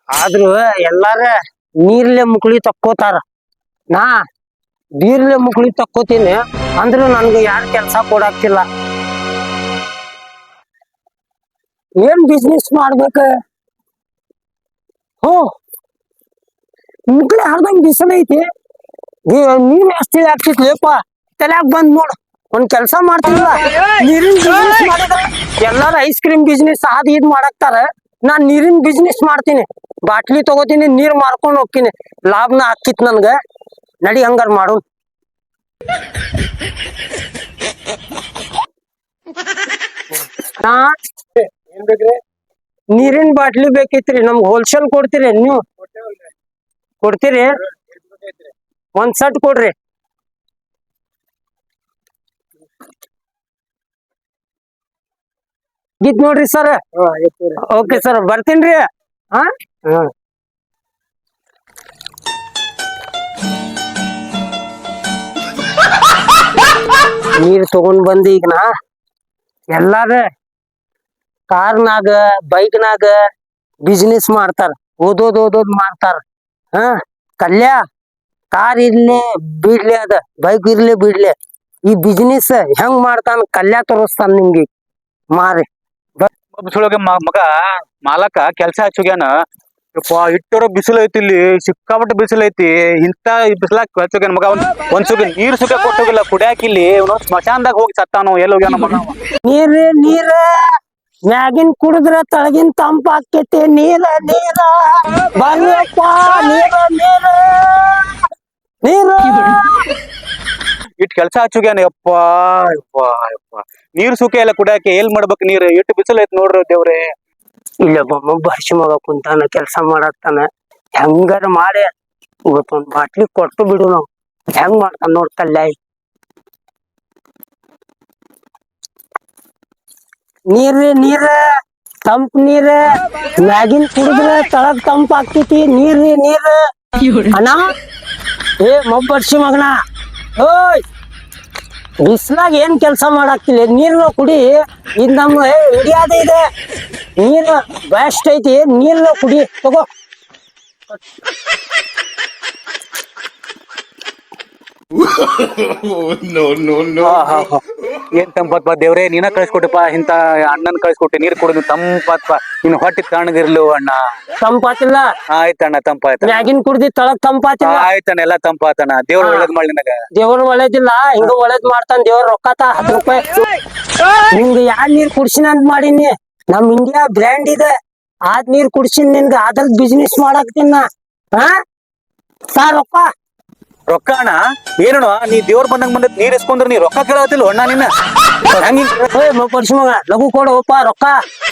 ಆದ್ರೂ ಎಲ್ಲಾರ ನೀರ್ಲೆ ಮುಕ್ಳಿ ತಕ್ಕೋತಾರ. ನಾ ಬೀರ್ಲೆ ಮುಕ್ಳಿ ತಕ್ಕೋತೀನಿ ಅಂದ್ರ ನನ್ಗ ಯಾರ ಕೆಲ್ಸ ಕೊಡಾಕ್ತಿಲ್ಲ. ಏನ್ ಬಿಸ್ನೆಸ್ ಮಾಡ್ಬೇಕ? ಮುಕ್ಳಿ ಹರ್ದಂಗ್ ಬಿಸಿಲು ಐತಿ. ನೀರ್ ಎಷ್ಟು ಆಗ್ತಿತ್ಲೇಪ ತಲ್ಯಾಗ ಬಂದ್ ನೋಡ್. ಒಂದ್ ಕೆಲ್ಸ ಮಾಡ್ತಿಲ್ಲ, ನೀರಿನ ಬಿಸ್ನೆಸ್ ಮಾಡಿದ್ರ ಎಲ್ಲಾರ ಐಸ್ ಕ್ರೀಮ್ ಬಿಸ್ನೆಸ್ ಅದ್ ಇದ್ ಮಾಡಾಕ್ತಾರ. ನಾನ್ ನೀರಿನ ಬಿಸ್ನೆಸ್ ಮಾಡ್ತೀನಿ. ಬಾಟ್ಲಿ ತಗೋತೀನಿ, ನೀರ್ ಮಾರ್ಕೊಂಡ್ ಹೋಗ್ತೀನಿ. ಲಾಭನ ಹಾಕಿತ್ ನನ್ಗ. ನಡಿ ಹಂಗಾರ ಮಾಡು. ನೀರಿನ ಬಾಟ್ಲಿ ಬೇಕಿತ್ರಿ, ನಮ್ಗ್ ಹೋಲ್ಸೇಲ್ ಕೊಡ್ತೀರಿ ನೀವು? ಕೊಡ್ತೀರಿ? ಒಂದ್ ಸಟ್ ಕೊಡ್ರಿ. ಗಿತ್ ನೋಡ್ರಿ ಸರ್. Okay sir, ಬರ್ತೀನ್ರಿ. ಹಾ ನೀರ್ ತಗೊಂಡ್ ಬಂದಿ. ಈಗ ನಾ ಎಲ್ಲಾರ ಕಾರ್ನಾಗ ಬೈಕ್ನಾಗ ಬಿಸ್ನೆಸ್ ಮಾಡ್ತಾರ, ಓದೋದ್ ಮಾಡ್ತಾರ. ಕಲ್ಯಾ ಕಾರ್ ಇರ್ಲಿ ಬಿಡ್ಲಿ, ಅದ ಬೈಕ್ ಇರ್ಲಿ ಬಿಡ್ಲಿ, ಈ ಬಿಸ್ನೆಸ್ ಹೆಂಗ್ ಮಾಡ್ತಾನ ಕಲ್ಯಾ ತೋರಿಸ್ತಾನ ನಿಮ್ಗೆ. ಮಾರಿ ಮಗ ಮಾಲಕ ಕೆಲ್ಸ ಹಚ್ಚೋಗ್ಯಾನ. ಇಟ್ಟರ ಬಿಸಿಲು ಐತಿ, ಇಲ್ಲಿ ಸಿಕ್ಕಾಪಟ್ಟೆ ಬಿಸಿಲು ಐತಿ. ಇಂತ ಬಿಸಿಲಾಗ ಕೆಲ್ಸೋಗ್ಯಾನ ಮಗ. ಒಂದ್ ಸುಗ ನೀರ್ ಸುಗ ಕೊಟ್ಟೋಗಿಲ್ಲ ಕುಡಿಯಾಕ. ಇಲ್ಲಿ ಸ್ಮಶಾನದಾಗ ಹೋಗಿ ಸತ್ತಾನು. ಎಲ್ಲಿ ಹೋಗ್ಯಾನ ಮಗ? ನೀರ ಮ್ಯಾಗಿನ್ ಕುಡಿದ್ರ ತಳಗಿನ ತಂಪ ಆಕೇತಿ. ನೀರ ಬರ್ರಿಯಪ್ಪ, ನೀರು ಇಟ್ ಕೆಲ್ಸ ಹಚ್ಚೋಗ್ಯಾನ. ಯಪ್ಪ ಯಪ್ಪ ಯಪ್ಪ, ನೀರ್ ಸುಖ ಎಲ್ಲ ಕುಡಿಯಾಕೆ ಎಲ್ ಮಾಡ್ಬೇಕು? ನೀರ್ ಇಟ್ಟು ಬಿಸಿಲು ಐತಿ ನೋಡ್ರಿ ದೇವ್ರೆ. ಇಲ್ಲ ಬರ್ಷಿ ಮಗ ಕುಂತಾನ, ಕೆಲ್ಸ ಮಾಡಾಕ್ತಾನ. ಹೆಂಗಾರ ಮಾಡಿ ಇವತ್ತೊಂದ್ ಬಾಟ್ಲಿ ಕೊಟ್ಟು ಬಿಡು. ನಾವ್ ಹೆಂಗ್ ಮಾಡ್ತಾನ ನೋಡ್ತಲ್ಲ. ನೀರ ತಂಪ್ ನೀರ ಮ್ಯಾಗಿನ್ ಕುಡಿದ್ರ ತಳಗ್ ತಂಪ ಆಕೇತಿ. ನೀರ್ ಅಣ್ಣ, ಬರ್ಷಿ ಮಗನ, ಓಯ್ ಬಿಸ್ಲಾಗ ಏನ್ ಕೆಲ್ಸ ಮಾಡಾಕ್ತಿಲ್ಲ. ನೀರ್ನ ಕುಡಿ. ಇದ್ ನಮ್ಮ ಇಂಡಿಯಾದ ಇದೆ, ನೀರ್ ಬೆಸ್ಟ್ ಐತಿ. ನೀರ್ನ ಕುಡಿ ತಗೋ. ಏನ್ ತಂಪತ್ಪ ದೇವ್ರೆ, ನೀನ ಕಳ್ಸಿಕೊಟ್ಟಪ್ಪ. ಇಂತ ಅಣ್ಣನ್ ಕಳ್ಸಿಕೊಟ್ಟೆ. ನೀರ್ ಕುಡಿದು ತಂಪತ್ಪ. ಇನ್ ಹೊಟ್ಟಿ ತಣ್ಣಗಿರ್ಲು ಅಣ್ಣ. ತಂಪಾತಿಲ್ಲ? ಆಯ್ತಣ್ಣ, ತಂಪಾಯ್ತ. ಮ್ಯಾಗಿನ್ ಕುಡ್ದಿ ತಳಗ್ ತಂಪಾತಿಲ್ಲ? ಆಯ್ತಣ್ಣ, ಎಲ್ಲಾ ತಂಪಾತಣ್ಣ. ದೇವ್ರ ಒಳ್ಳೇದ್ ಮಾಡ್ಲಿ ನನಗ. ದೇವ್ರ ಒಳ್ಳೇದಿಲ್ಲ, ಹಿಂಗ ಒಳ್ಳೇದ್ ಮಾಡ್ತಾನ ದೇವ್ರ. ರೊಕ್ಕತ 10 ರೂಪಾಯಿ. ನಿಮ್ಗೆ ಯಾ ನೀರ್ ಕುಡ್ಸಿನ ಅಂತ ಮಾಡೀನಿ. ನಮ್ ಇಂಡಿಯಾ ಬ್ರ್ಯಾಂಡ್ ಇದೆ, ಆದ್ ನೀರ್ ಕುಡ್ಸಿನ್ ನಿನ್ಗ. ಅದ್ರದ್ ಬಿಸ್ನೆಸ್ ಮಾಡಾಕ್ತೀನ. ರೊಕ್ಕ ಅಣ್ಣ ಏನಣ್ಣ? ನೀ ದೇವ್ರ ಬಂದಂಗ ಬಂದತ್ ನೀರ್ ಇಸ್ಕೊಂಡ್ರ ನೀ ರೊಕ್ಕ ಕೇಳತ್ತಿಲ್ಲ ಅಣ್ಣ? ನಿನ್ನ ಪರಿಶು ಮಗ ಲಘು ಕೊಡಪ್ಪ ರೊಕ್ಕ.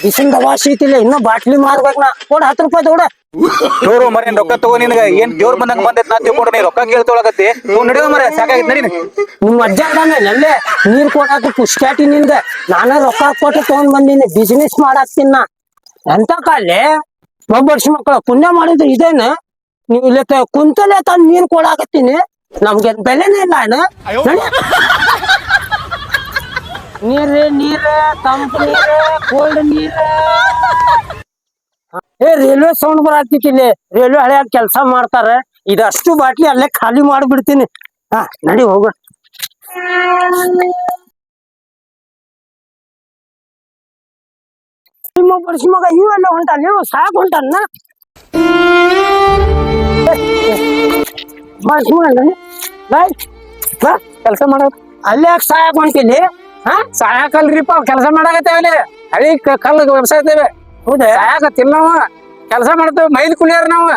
ಬಿಸಿನ್ ದವಾಸಿ ಐತಿಲ್ಲ, ಇನ್ನೂ ಬಾಟ್ಲಿ ಮಾರ್ಬೇಕ್. ನಾ ಕೊಡ 10 ರೂಪಾಯಿ ತಗೊಡ. ದೇವ್ರು ಮರ ರೊಕ್ಕ ತಗೋ. ನಿನಗ ಏನ್ ದೇವ್ರ ಬಂದಂಗ ಬಂದೈತ್ ನಾ ತಿಳ್ಕೊಂಡ್ರ ನೀ ರೊಕ್ಕ ಕೇಳ್ತೊಳಗತ್ತಿ. ನಡಿವ ಮರ, ಸಾಕಾಗಿತ್ ನಡಿ. ನಿಮ್ ಅಜ್ಜ ಅಲ್ಲೇ ನೀರ್ ಕೊಡಾಕ ಪುಷ್ಟ್ಯಾಟಿ ನಿನ್ಗ. ನಾನ ರೊಕ್ಕ ಕೊಟ್ಟು ತಗೊಂಡ್ ಬಂದೀನಿ, ಬಿಸಿನೆಸ್ ಮಾಡಾಕ್ತೀನ. ಎಂತ ಕಾಲೇ ಒಬ್ಬರ್ಷ ಮಕ್ಕಳ ಪುಣ್ಯ ಮಾಡಿದ್ರು ಇದೇನ? ನೀವ್ ಇಲ್ಲ ಕುಂತಲೇ ತಂದ್ ನೀರ್ ಕೊಡಾಕತ್ತೀನಿ. ನಮ್ಗೇನ್ ಬೆಲೆನೇ ಇಲ್ಲ ಅಣ್ಣ. ನೀರ್ ತಂಪ ನೀರ್, ಕೋಲ್ಡ್ ನೀರ್. ರೈಲ್ವೆ ಸೌಂಡ್ ಬರಾಕ್ತಿತ್ತು ಇಲ್ಲಿ. ರೈಲ್ವೆ ಹಳೆ ಕೆಲ್ಸ ಮಾಡ್ತಾರ. ಇದಷ್ಟು ಬಾಟ್ಲಿ ಅಲ್ಲೇ ಖಾಲಿ ಮಾಡ್ಬಿಡ್ತೀನಿ. ನಡಿ ಹೋಗ. ನಿಮ್ಮ ಮಗ ಇವೆಲ್ಲ ಹೊಂಟಾನ, ನೀವು ಸಾಕ್ ಹೊಂಟಾನ. ಕೆಲಸ ಮಾಡ ಅಲ್ಲೇ ಸಾಯಕ್ ಹೊಂಟಿಲಿ? ಸಾಯಕಲ್ರಿಪ್ಪ, ಕೆಲಸ ಮಾಡಾಕತ್ತೇವೆ. ಹಳಿ ಕಲ್ಲು ವ್ಯವಸಾಯ ಇದ್ದೇವೆ. ಹೌದಾ? ಸಾಯಕತ್ತಿಲ್ಲ ನಾವು, ಕೆಲಸ ಮಾಡ್ತೇವೆ. ಮೈಲ್ ಕುಲಿಯಾರ ನಾವು.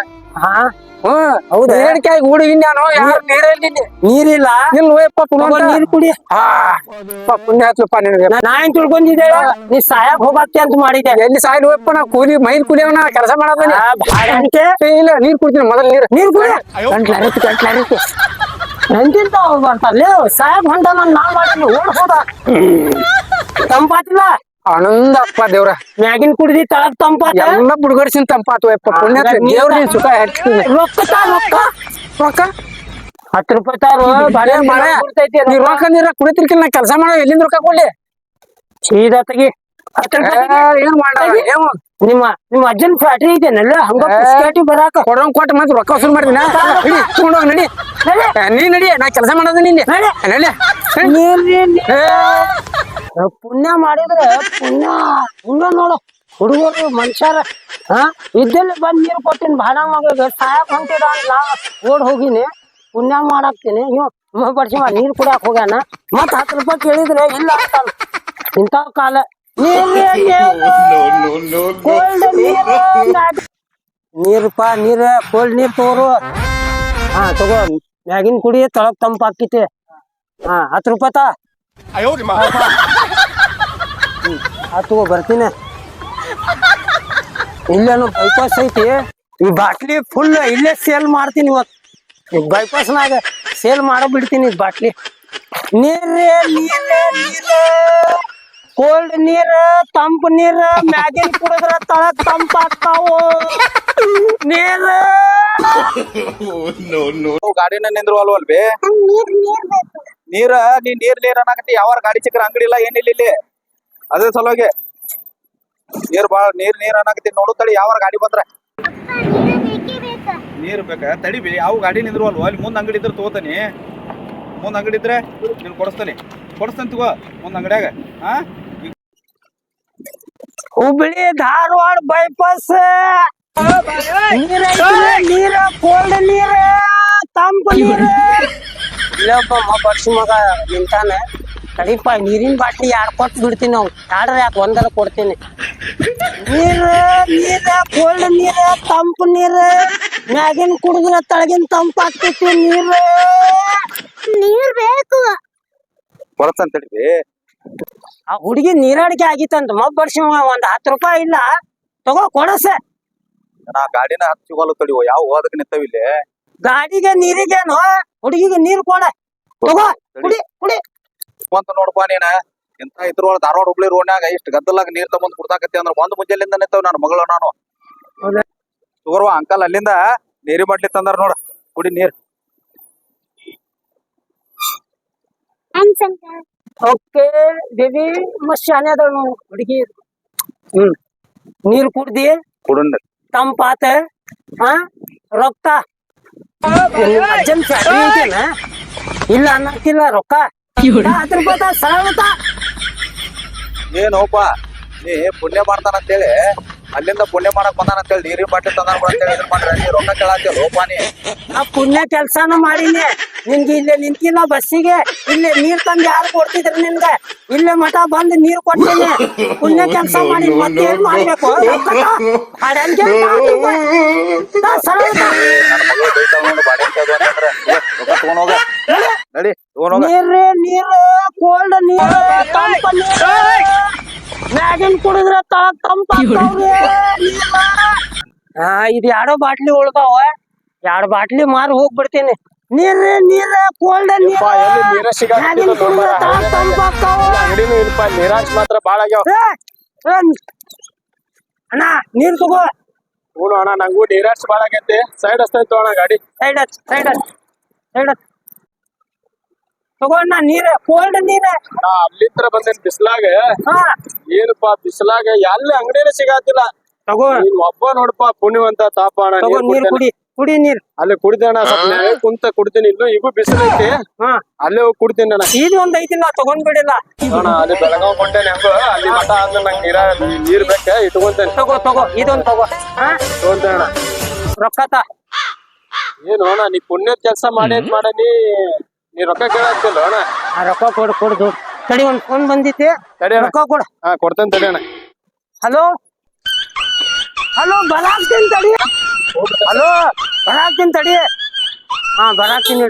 ಹೌದಾ? ಹೇಳಿಕಾಯಿ ಹುಡುಗಿನ್ ನಾನು. ಯಾರು ನೀರಿಲ್ಲ? ನೀರ್ ಕುಡಿ. ಪುಣ್ಯ ಹತ್ಲಪ್ಪ ನಿನಗೆ. ನಾ ಏನ್ ತಿಳ್ಕೊಂಡಿದ್ದೆ ನೀ ಸಾಯಕ್ ಹೋಗತ್ತೆ ಅಂತ ಮಾಡಿದ್ದೆ. ಎಲ್ಲಿ ಸಾಯ್ಲಿ ಹೋಯಪ್ಪ, ನಾ ಕೂಲಿ ಮೈಲ್ ಕುಲಿಯವ. ನಾ ಕೆಲಸ ಮಾಡಾಕ ಇಲ್ಲ. ನೀರ್ ಕುಡ್ತೀನಿ ಮೊದಲು. ನೀರ್ ಕುಡಿ. ಎಂತಿಂತ ಬರ್ತಾರಲ್ಲ ಸಾಯಕ್ ಹೊಂಟ. ನಾ ಮಾಡಿ ಓಡ್ಸೋದ. ತಂಪಾತಿಲ್ಲ? ಆನಂದಪ್ಪ ದೇವ್ರ. ಮ್ಯಾಗಿನ್ ಕುಡಿದಿ ತಳಗ್ ತಂಪಾತ? ಎಲ್ಲ ಬುಡ್ಗಡ್ಸಿನ ತಂಪಾತು. ಪುಣ್ಯ ದೇವ್ರ ಸುಖ ಹೆಚ್ಚು. ರೊಕ್ಕ 10 ರೂಪಾಯಿ ತಾರು. ನೀ ರೊಕ್ಕ ನೀರ ಕುಡಿತಿರ್ಕಿಲ್ಲ. ನಾ ಕೆಲಸ ಮಾಡೋ ಎಲ್ಲಿಂದ ರೊಕ್ಕ ಕೊಡ್ಲಿ? ಸೀದಾ ತೆಗಿ. ಏನ್ ಮಾಡ ನಿಮ್ಮ ಅಜ್ಜನ್ ಫ್ಯಾಕ್ಟ್ರಿ ಐತೇನಲ್ಲ ಹಂಗ ಪುಸ್ಕಾಟಿ ಬರಾಕ ಕೊಡೋಂಗ್ ಕೊಟ್ಟು ಮತ್ತೆ ರೊಕ್ಕ ವಸೂಲ್ ಮಾಡ್ತೀನಿ ನಡಿ ತಗೊಂಡೋಗ್ ನಡಿ ನೀ ನಡಿ ನಾ ಕೆಲಸ ಮಾಡೋದು ನಿಂದೆ ನಡಿ ಪುಣ್ಯ ಮಾಡಿದ್ರೆ ಪುಣ್ಯ ಪುಣ್ಯ ನೋಡು ಹುಡುಗರು ಮನುಷ್ಯರ ಇದ್ದಲ್ಲಿ ಬಂದ್ ನೀರು ಕೊಟ್ಟಿನಿ ಭಾಳ ಮಗ ಸಾಯಕ್ ಹೊಂಟಿದ ನಾ ಓಡ್ ಹೋಗಿನಿ ಪುಣ್ಯ ಮಾಡಾಕ್ತೀನಿ ಇವ್ ಬರ್ಸಿ ನೀರ್ ಕುಡಿಯಾಕ ಹೋಗ್ಯಾನ ಮತ್ 10 ರೂಪಾಯಿ ಕೇಳಿದ್ರೆ ಇಲ್ಲ ಅಂತಾನ ಇಂಥ ಕಾಲ ನೀರಪ್ಪ ನೀರ್ ಕೋಲ್ಡ್ ನೀರ್ ತಗೋರು ತಗೋ ಮ್ಯಾಗಿನ್ ಕುಡಿ ತಳಗ್ ತಂಪ ಹಾಕಿತಿ 10 ರೂಪಾಯಿ ತಾ ತಗೋ ಬರ್ತೀನಿ ಇಲ್ಲೇನು ಬೈಪಾಸ್ ಐತಿ ಈ ಬಾಟ್ಲಿ ಫುಲ್ ಇಲ್ಲೇ ಸೇಲ್ ಮಾಡ್ತೀನಿ ಇವತ್ತು ಈ ಬೈಪಾಸ್ನಾಗ ಸೇಲ್ ಮಾಡೋ ಬಿಡ್ತೀನಿ ಈ ಬಾಟ್ಲಿ ನೀರೇ ನೀರೇ ನೀರ ಕೋಲ್ಡ್ ನೀರ್ ತಂಪು ನೀರ್ ಮ್ಯಾಗಿನ್ ಕುಡಿದ್ರ ತಳಗ್ ತಂಪ ಆಗ್ತಾವು ನೀರ್ ಗಾಡಿನ ನಿಂದ್ರವಲ್ವಲ್ಬಿ ನೀರ ನೀರ್ ಅನ್ನಕತ್ತಿ ಯಾವ ಗಾಡಿ ಸಿಕ್ಕರ ಅಂಗಡಿ ಇಲ್ಲ ಏನಿಲ್ಲ ಇಲ್ಲಿ ಅದೇ ಸಲುವಾಗಿ ನೀರ್ ಅನ್ನಕತ್ತಿ ನೋಡು ತಡಿ ಯಾವ ಗಾಡಿ ಬಂದ್ರ ನೀರ್ ಬೇಕ ತಡಿ ಬಿ ಯಾವ ಗಾಡಿ ನಿಂದ್ರವಲ್ವ ಅಲ್ಲಿ ಮುಂದ್ ಅಂಗಡಿ ಇದ್ರೆ ತಗೋತಾನಿ ಮುಂದ್ ಅಂಗಡಿ ಇದ್ರೆ ನೀನ್ ಕೊಡಿಸ್ತಾನೆ ತಗೋ ಮುಂದ್ ಅಂಗಡಿಯಾಗ ಹುಬ್ಳಿ ಧಾರವಾಡ ಬೈಪಾಸ್ ನೀರ ಕೋಲ್ಡ್ ನೀರ ತಂಪು ನೀರ ಇಲ್ಲಪ್ಪ ಬರ್ಸಿ ಮಗ ನಿಂತಾನೆ ಕಡಿಪ ನೀರಿನ ಬಾಟ್ಲಿ 2 ಕೊಟ್ಟು ಬಿಡ್ತೀನಿ ನಾವು 2 ಯಾಕೆ 1 ಕೊಡ್ತೀನಿ ನೀರ ಕೋಲ್ಡ್ ನೀರ ತಂಪು ನೀರ ಮ್ಯಾಗಿನ ಕುಡಿದ್ರ ತಳಗಿನ ತಂಪು ಆಗ್ತೈತಿ ನೀರ್ ಬೇಕು ಕೊಡ್ತಾನ ತಡಿ ಆ ಹುಡುಗಿ ನೀರಾಡಿಕೆ ಆಗಿತ್ತಂತ ಬರ್ಸಿ ಮಗ 10 ರೂಪಾಯಿ ಇಲ್ಲ ತಗೋ ಕೊಡಸ ನಾ ಗಾಡಿನ ಹಚ್ಚಿಗೋಲು ತಡಿವೋ ಯಾವ ಹೋದಕ್ಕೆ ನಿಂತವಿಲ್ಲಿ ಗಾಡಿಗೆ ನೀರಿಗೇನು ಹುಡುಗಿಗೆ ನೀರು ಕೊಡ ತಗೋ ಕುಡಿ ಬಂತ ನೋಡಪ್ಪ ನೀನ ಇಂತ ಇದ್ರೊಳ ಧಾರವಾಡ ಹುಬ್ಳಿ ರೋಡ್ನಾಗ ಇಷ್ಟು ಗದ್ದಲಾಗ ನೀರ್ ತಗೊಂಡ್ ಕುಡ್ತಾಕತ್ತಿ ಅಂದ್ರ ಬಂದ್ ಮುಂಜಾಲಿಂದ ನಿಂತಾವ್ ನನ್ನ ಮಗಳು ನಾನು ತಗೋರ್ವ ಅಂಕಲ್ ಅಲ್ಲಿಂದ ನೀರಿ ಬಾಟ್ಲಿ ತಂದಾರ ನೋಡ ಕುಡಿ ನೀರ್ ಓಕೆ ಬೇಬಿ ಮಸ್ತ್ ಶಾನೆ ಅದಾಳ ನೋಡು ಹುಡುಗಿ ನೀರ್ ಕುಡ್ದಿ ಕುಡುನ್ ತಂಪಾತ ರೊಕ್ಕ ಅಜ್ಜನ್ ಫ್ಯಾಕ್ಟ್ರಿ ಐತೇನ ಇಲ್ಲ ಅನ್ನಕ್ಕಿಲ್ಲ ರೊಕ್ಕ 10 ರೂಪಾಯಿ ಸರಳತ ಏನೋಪ ನೀ ಪುಣ್ಯ ಮಾಡ್ತಾನ ಅಂತೇಳಿ ಅಲ್ಲಿಂದ ಪುಣ್ಯ ಮಾಡಕ್ ಬಂದಾನ ಅಂತೇಳಿ ನೀರಿನ ಬಾಟ್ಲಿ ತಂದಾನ ಅಂತೇಳಿ ಇದ್ರ ಮಾಡ್ರಿ ನೀ ರೊಕ್ಕ ಕೇಳಾತಿಯಲ್ಲ ಓಪ ನೀ ಆ ಪುಣ್ಯ ಕೆಲ್ಸಾನ ಮಾಡಿನಿ ನಿನ್ಗೆ ಇಲ್ಲೇ ನಿಂತಿಲ್ಲ ಬಸ್ಸಿಗೆ ಇಲ್ಲೇ ನೀರ್ ತಂದು ಯಾರು ಕೊಡ್ತಿದ್ರ ನಿನ್ಗೆ ಇಲ್ಲೇ ಮಠ ಬಂದು ನೀರ್ ಕೊಡ್ತೀನಿ ಪುಣ್ಯ ಕೆಲ್ಸ ಮಾಡಿ ಮತ್ತೆ ಏನ್ ಮಾಡ್ಬೇಕು ನೀರ್ ಕೋಲ್ಡ್ ನೀರ್ ತಂಪ ನೀರ್ ಮ್ಯಾಗಿನ್ ಕುಡಿದ್ರ ತಂಪ ಇದು 2 ಬಾಟ್ಲಿ ಉಳ್ದಾವ 2 ಬಾಟ್ಲಿ ಮಾರಿ ಹೋಗ್ಬಿಡ್ತೀನಿ ನೀರ್ ಕೋಲ್ಡ್ ನೀರಾಜ್ ಮಾತ್ರ ಬಾಳ ಆಗ್ಯಾವ ಅಣ್ಣ ನೀರ್ ತಗೋ ಹ್ಞೂ ಅಣ್ಣ ನಂಗೂ ನೀರಾಜ್ ಬಾಳ ಆಗೈತಿ ಸೈಡ್ ಹಚ್ತಾಯ್ತು ಅಣ್ಣ ಗಾಡಿ ಸೈಡ್ ತಗೋಣ್ಣ ನೀರ್ ಕೋಲ್ಡ್ ನೀರ್ ನಾ ಅಲ್ಲಿಂತ್ರ ಬಂದೇನ್ ಬಿಸ್ಲಾಗ ಏನಪ್ಪಾ ಬಿಸ್ಲಾಗ ಎಲ್ಲಿ ಅಂಗಡಿನೇ ಸಿಗಾತಿಲ್ಲ ತಗೋ ನೀನ್ ಒಬ್ಬ ನೋಡಪ್ಪ ಪುಣ್ಯವಂತ ತಾಪ ಅಣ್ಣ ನೀರ್ ಕುಡಿ ನೀರ್ ಅಲ್ಲಿ ಕುಡಿದೆ ಅಣ್ಣ ಸ್ವಲ್ಪ ಕುಂತ ಕುಡ್ತೀನಿ ಇನ್ನು ಈಗೂ ಬಿಸಿಲೈತಿ ಅಲ್ಲೇ ಹೋಗಿ ಕುಡ್ತೀನಿ ಅಣ್ಣ ಇದು ಒಂದ್ ಐತಿ ನಾ ತಗೊಂಡ್ಬಿಡಿಲ್ಲ ಅಣ್ಣ ಅಲ್ಲಿ ಬೆಳಗಾವ್ ಕೊಂಟೇನೆ ಹೆಂಗೋ ಅಲ್ಲಿ ಮಠ ಆದ್ಮೇಲೆ ನಂಗೆ ನೀರ್ ಬೇಕ ಇಟ್ಕೊಂತೇನೆ ತಗೋ ಇದೊಂದ್ ತಗೋ ತಗೊಂತೇನೆ ಅಣ್ಣ ರೊಕ್ಕತ ಏನು ಅಣ್ಣ ನೀ ಪುಣ್ಯದ ಕೆಲ್ಸ ಮಾಡೀನಿ ನೀ ರೊಕ್ಕ ಕೇಳಾಕ್ತಿಲ್ಲ ಅಣ್ಣ ರೊಕ್ಕ ಕೊಡು ತಡಿ ಒಂದ್ ಫೋನ್ ಬಂದಿತ್ತೆ ರೊಕ್ಕ ಕೊಡು ಕೊಡ್ತೇನೆ ತಡಿ ಅಣ್ಣ ಹಲೋ ಬರಾಕ್ತೀನಿ ತಡಿ ಬರಾಕ್ತೀನಿ ತಡಿ ಬರಾಕ್ತೀನಿ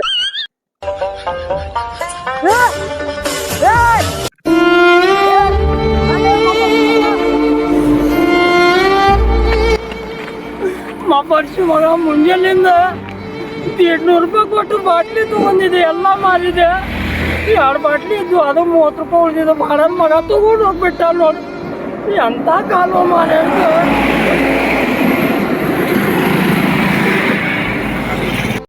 ಮಾಪಡ್ಸಿ ಮಗ ಮುಂಜಾನಿಂದ 800 ರೂಪಾಯಿ ಕೊಟ್ಟು ಬಾಟ್ಲಿ ತಗೊಂಡಿದೆ ಎಲ್ಲ ಮಾರಿದೆ 2 ಬಾಟ್ಲಿ ಇದ್ದು ಅದು 30 ರೂಪಾಯಿ ಉಳಿದಿದೆ ಭಾಳ ಮಗ ತಗೊಂಡು ಹೋಗ್ಬಿಟ್ಟ ನೋಡಿ ಎಂತ ಕಾಲು ಮಾರ